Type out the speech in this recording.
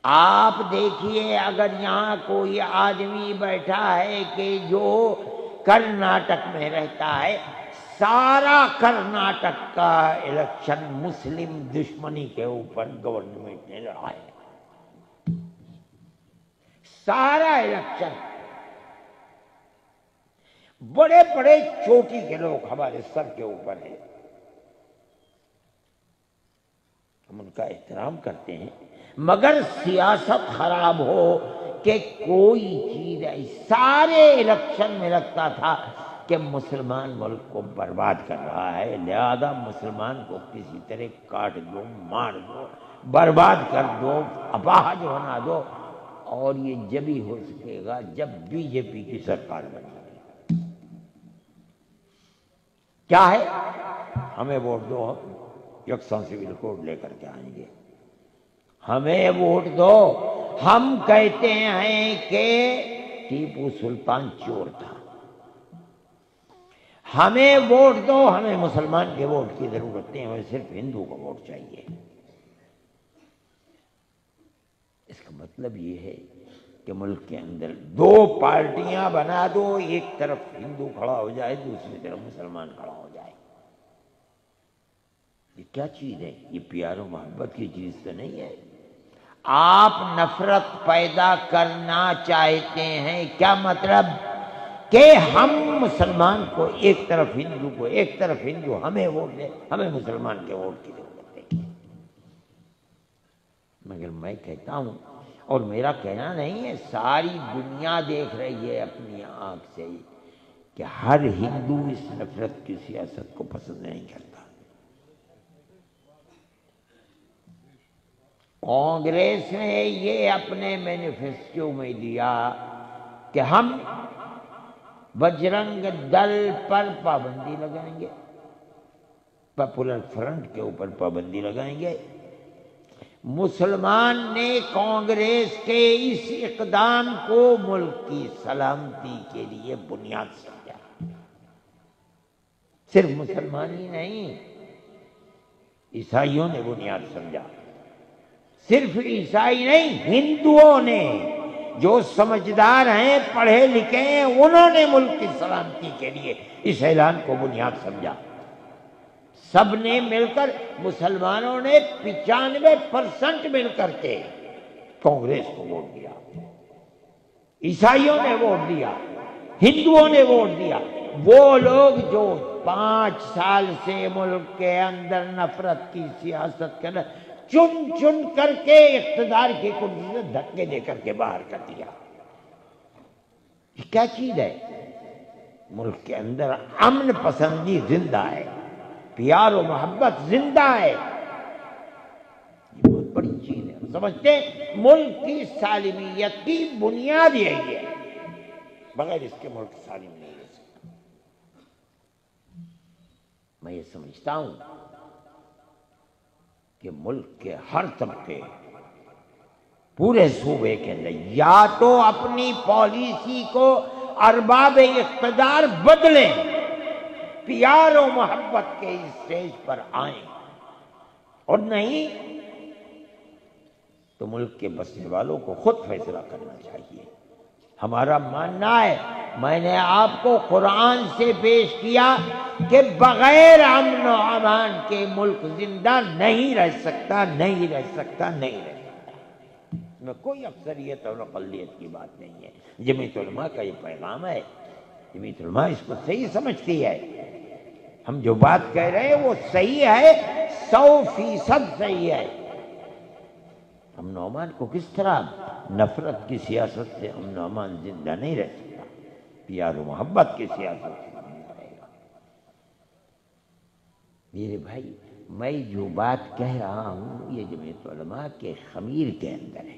آپ دیکھیے اگر یہاں کوئی آدمی بیٹھا ہے کہ جو کرناٹک میں رہتا ہے، سارا کرناٹک کا الیکشن مسلم دشمنی کے اوپر گورنمنٹ نے لڑا ہے، سارا الیکشن۔ بڑے بڑے چوٹی کے لوگ ہمارے سر کے اوپر ہیں، ہم ان کا احترام کرتے ہیں، مگر سیاست خراب ہو کہ کوئی چیز سارے الیکشن میں لگتا تھا کہ مسلمان ملک کو برباد کر رہا ہے، لہذا مسلمان کو کسی طرح کاٹ دو، مار دو، برباد کر دو، اپاہج بنا دو، اور یہ جب ہی ہو سکے گا جب بی جے پی کی سرکار بنے گی۔ کیا ہے؟ ہمیں ووٹ دو، یکساں سول کوڈ لے کر کے آئیں گے، ہمیں ووٹ دو۔ ہم کہتے ہیں کہ ٹیپو سلطان چور تھا، ہمیں ووٹ دو، ہمیں مسلمان کے ووٹ کی ضرورت نہیں، ہمیں صرف ہندو کا ووٹ چاہیے۔ اس کا مطلب یہ ہے کہ ملک کے اندر دو پارٹیاں بنا دو، ایک طرف ہندو کھڑا ہو جائے، دوسری طرف مسلمان کھڑا ہو جائے۔ یہ کیا چیز ہے؟ یہ پیار و محبت کی چیز تو نہیں ہے۔ آپ نفرت پیدا کرنا چاہتے ہیں، کیا مطلب؟ کہ ہم مسلمان کو ایک طرف ہندو کو ایک طرف ہندو، ہمیں ووٹ دے، ہمیں مسلمان کے ووٹ کی ضرورت ہے۔ مگر میں کہتا ہوں، اور میرا کہنا نہیں ہے، ساری دنیا دیکھ رہی ہے اپنی آنکھ سے کہ ہر ہندو اس نفرت کی سیاست کو پسند نہیں کرتا۔ کانگریس نے یہ اپنے مینیفیسٹو میں دیا کہ ہم بجرنگ دل پر پابندی لگائیں گے، پاپولر فرنٹ کے اوپر پابندی لگائیں گے۔ مسلمان نے کانگریس کے اس اقدام کو ملک کی سلامتی کے لیے بنیاد سمجھا۔ صرف مسلمان ہی نہیں، عیسائیوں نے بنیاد سمجھا، صرف عیسائی نہیں، ہندوؤں نے جو سمجھدار ہیں، پڑھے لکھے ہیں، انہوں نے ملک کی سلامتی کے لیے اس اعلان کو بنیاد سمجھا۔ سب نے مل کر، مسلمانوں نے 95% مل کر کے کانگریس کو ووٹ دیا، عیسائیوں نے ووٹ دیا، ہندوؤں نے ووٹ دیا۔ وہ لوگ جو 5 سال سے ملک کے اندر نفرت کی سیاست کر چن چن کر کے اقتدار کی کرسی سے دھکے دے کر کے باہر کر دیا۔ یہ کیا چیز ہے؟ ملک کے اندر امن پسندی زندہ ہے، پیار و محبت زندہ ہے، یہ بہت بڑی چیز ہے۔ سمجھتے ہیں ملک کی سالمیت کی بنیاد یہی ہے، بغیر اس کے ملک سالم نہیں رہ سکتا۔ میں یہ سمجھتا ہوں کہ ملک کے ہر طبقے، پورے صوبے کے اندر یا تو اپنی پالیسی کو ارباب اقتدار بدلیں، پیار و محبت کے اس سٹیج پر آئیں، اور نہیں تو ملک کے بسنے والوں کو خود فیصلہ کرنا چاہیے۔ ہمارا ماننا ہے، میں نے آپ کو قرآن سے پیش کیا کہ بغیر امن و امان کے ملک زندہ نہیں رہ سکتا، نہیں رہ سکتا، نہیں رہ سکتا۔ اس میں کوئی اکثریت اور اقلیت کی بات نہیں ہے۔ جمعیت علماء کا یہ پیغام ہے، جمعیت علماء اس کو صحیح سمجھتی ہے۔ ہم جو بات کہہ رہے ہیں وہ صحیح ہے، 100% صحیح ہے۔ امن و امان کو کس طرح؟ نفرت کی سیاست سے امن و امان زندہ نہیں رہ سکتا، پیار و محبت کی سیاست سے زندہ رہے گا۔ میرے بھائی، میں جو بات کہہ رہا ہوں یہ جمعیت علماء کے خمیر کے اندر ہے۔